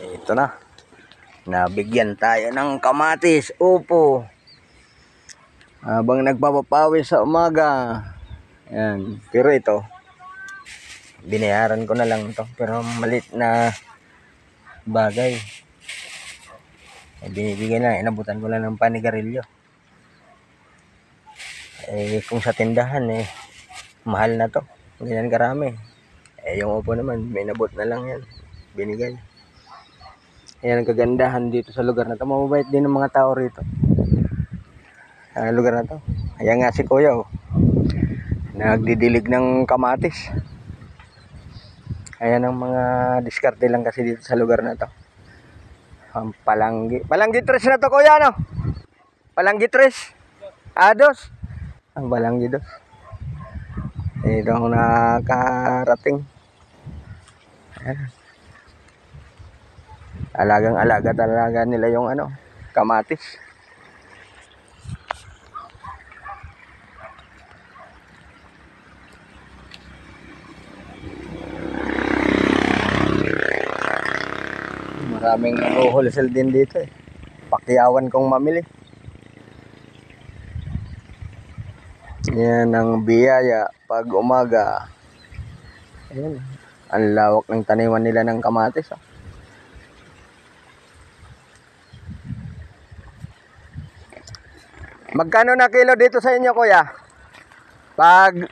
Ito na. Nabigyan tayo ng kamatis. Upo. Habang nagpapapawis sa umaga. Ayan. Pero ito, binayaran ko na lang ito. Pero malit na bagay. Binibigyan na. Inabutan ko lang ng panigarilyo. Kung sa tindahan, mahal na to. Ganyan karami. Yung upo naman, may nabot na lang yan. Binigay. Ayan ang kagandahan dito sa lugar na to. Mababait din ng mga tao rito. Sa lugar na to. Ayan nga si Kuya, nagdidilig ng kamatis. Ayan ang mga diskarte lang kasi dito sa lugar na to. Ang palanggi. Palanggi tres na to, Kuya, no? Palanggi tres. Dos. Ang palanggi dos. Ito ang nakarating. Ayan. Alagang-alaga talaga nila yung kamatis. Maraming wholesale din dito Pakyawan kong mamili. Yan ang biyaya pag umaga. Ayan. Ang lawak ng taniman nila ng kamatis. Magkano na kilo dito sa inyo, Kuya? Pag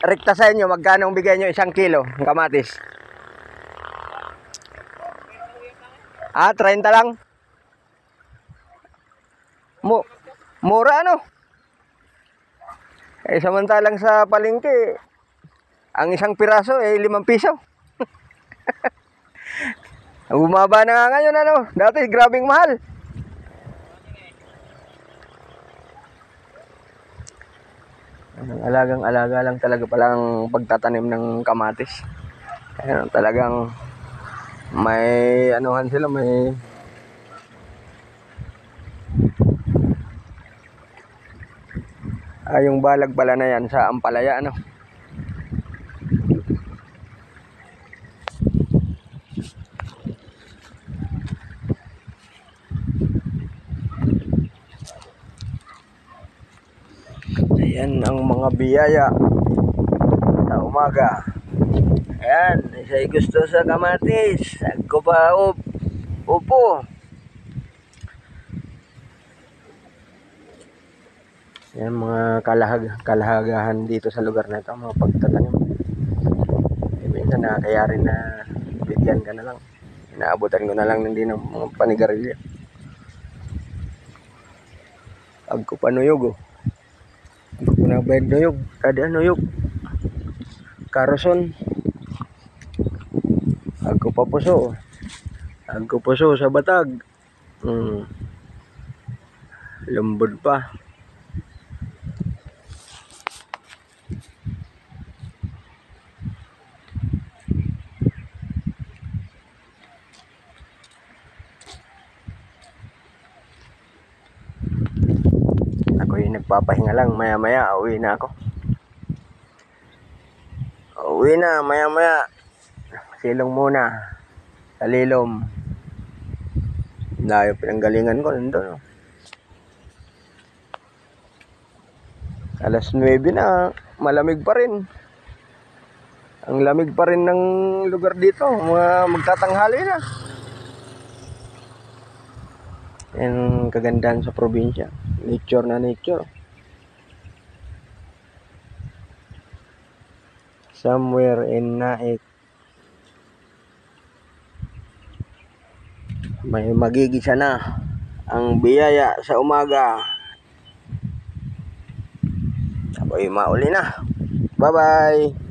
rekta sa inyo, magkano bigay nyo 1 kilo ng kamatis? 30 lang? Mura, samantalang sa palengke, ang isang piraso 5 piso. Bumaba na nga ngayon, Dati grabing mahal. Alagang-alaga lang talaga palang pagtatanim ng kamatis. Ayan, talagang may anuhan sila, may yung balag pala na yan sa ampalaya, Ayan ang mga biyaya sa umaga. Ayan, isa'y gusto sa kamatis. Ako pa, upo. Ayan mga kalahagahan dito sa lugar na ito, mga pagtatanim. Minsan kaya rin na bigyan ka na lang. Inaabutan ko na lang din ng mga panigarilyo. Ako pa nuyog, Ako na bayad nuyog. Kada nuyog. Karoson. Ako pa puso. Ako puso sa batag. Lambod pa. Ako'y nagpapahinga lang. Maya-maya, uwi na ako. Uwi na, maya-maya. Silong muna. Talilom. Layo pinanggalingan ko nandun. Alas 9 na. Malamig pa rin. Ang lamig pa rin ng lugar dito. Magtatanghali na. Yan kagandahan sa probinsya. Nature na nature. Somewhere in Naik. May magigisa na ang biyaya sa umaga. Ako'y mauli na. Bye-bye.